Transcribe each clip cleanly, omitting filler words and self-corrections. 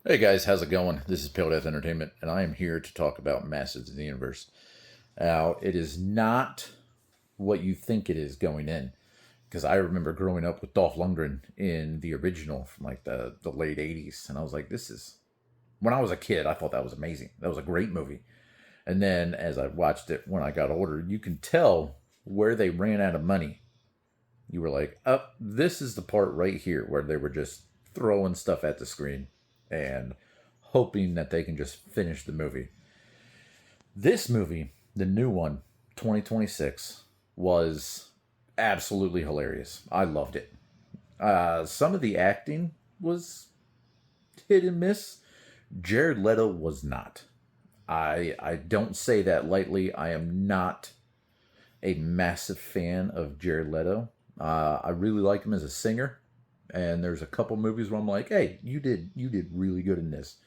Hey guys, how's it going? This is Pale Death Entertainment, and I am here to talk about Masters of the Universe. Now, it is not what you think it is going in, because I remember growing up with Dolph Lundgren in the original from like the late 80s, and I was like, this is. When I was a kid, I thought that was amazing. That was a great movie. And then as I watched it when I got older, you can tell where they ran out of money. You were like, oh, this is the part right here where they were just throwing stuff at the screen and hoping that they can just finish the movie. This movie, the new one, 2026, was absolutely hilarious. I loved it. Some of the acting was hit and miss. Jared Leto was not. I don't say that lightly. I am not a massive fan of Jared Leto. I really like him as a singer, and there's a couple movies where I'm like, hey, you did really good in this.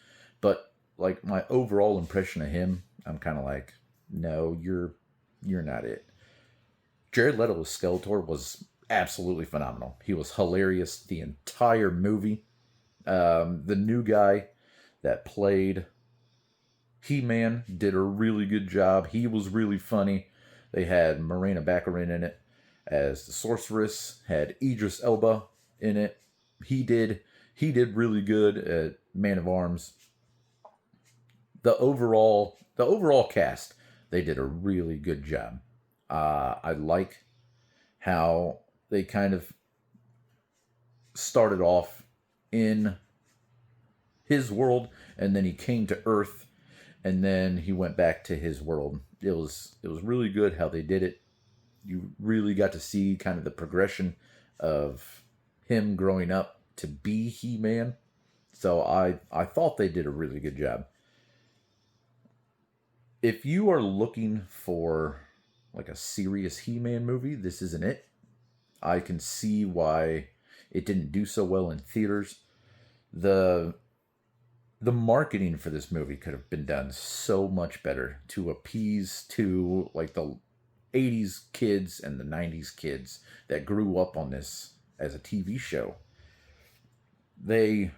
But like my overall impression of him, I'm kind of like, no, you're not it. Jared Leto as Skeletor was absolutely phenomenal. He was hilarious the entire movie. The new guy that played He-Man did a really good job. He was really funny. They had Marina Baccarin in it as the sorceress. Had Idris Elba in it. He did he did really good at Man of Arms. The overall cast, they did a really good job. I like how they kind of started off in his world, and then he came to Earth, and then he went back to his world. It was really good how they did it. You really got to see kind of the progression of him growing up to be He-Man. So I thought they did a really good job. If you are looking for like a serious He-Man movie, this isn't it. I can see why it didn't do so well in theaters. The the marketing for this movie could have been done so much better to appease to like the 80s kids and the 90s kids that grew up on this as a TV show. They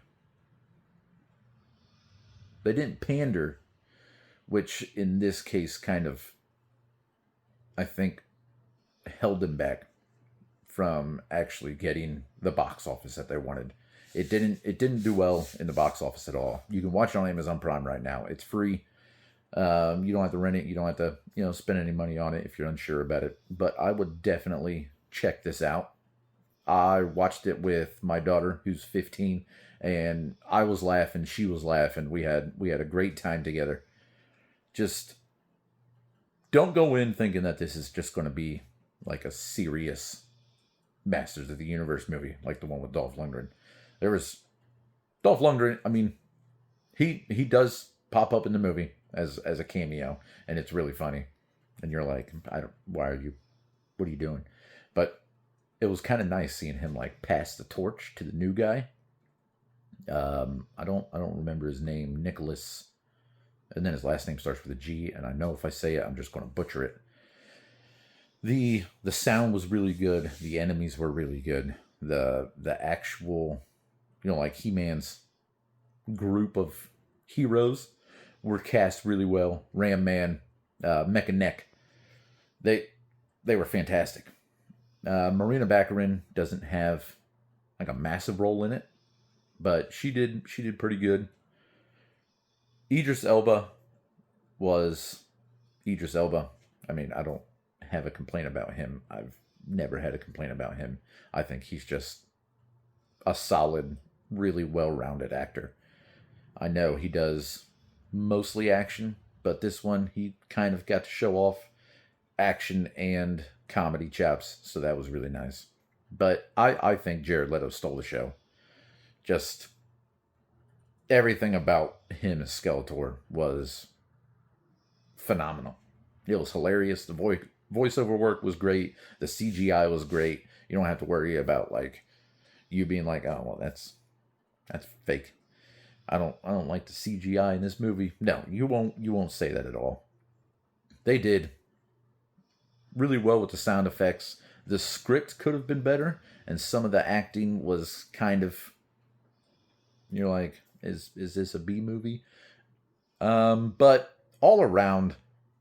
they didn't pander, which in this case kind of I think held them back from actually getting the box office that they wanted. It didn't do well in the box office at all. You can watch it on Amazon Prime right now. It's free. You don't have to rent it. You don't have to spend any money on it if you're unsure about it. But I would definitely check this out. I watched it with my daughter who's 15, and I was laughing. She was laughing. We had a great time together. Just don't go in thinking that this is just going to be like a serious Masters of the Universe movie like the one with Dolph Lundgren. There was Dolph Lundgren. I mean, he does pop up in the movie as a cameo, and it's really funny. And you're like, I don't. Why are you? What are you doing? But it was kind of nice seeing him like pass the torch to the new guy. I don't remember his name, Nicholas, and then his last name starts with a G, and I know if I say it, I'm just going to butcher it. The sound was really good. The enemies were really good. The actual, like He Man's group of heroes were cast really well. Ram Man, Mecha Neck, they they were fantastic. Marina Baccarin doesn't have like a massive role in it, but she did pretty good. Idris Elba was Idris Elba. I mean, I don't have a complaint about him. I've never had a complaint about him. I think he's just a solid, really well-rounded actor. I know he does mostly action, but this one he kind of got to show off action and comedy chops, so that was really nice. But I think Jared Leto stole the show. Just everything about him as Skeletor was phenomenal. It was hilarious. The voiceover work was great. The CGI was great. You don't have to worry about like you being like, oh well, that's fake. I don't like the CGI in this movie. No, you won't say that at all. They did really well with the sound effects. The script could have been better, and some of the acting was kind of you're like, Is this a B movie? But all around,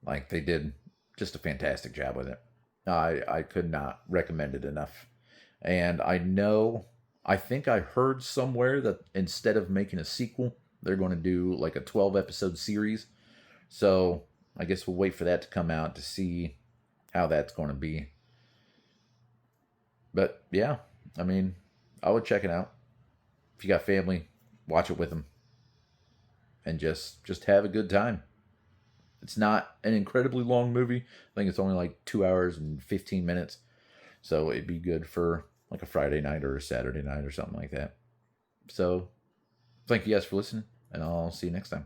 like they did just a fantastic job with it. I could not recommend it enough. And I think I heard somewhere that instead of making a sequel, they're going to do like a 12 episode series. So I guess we'll wait for that to come out to see how that's going to be. But yeah, I mean, I would check it out. If you got family, watch it with them and just have a good time. It's not an incredibly long movie. I think it's only like 2 hours and 15 minutes. So it'd be good for like a Friday night or a Saturday night or something like that. So thank you guys for listening, and I'll see you next time.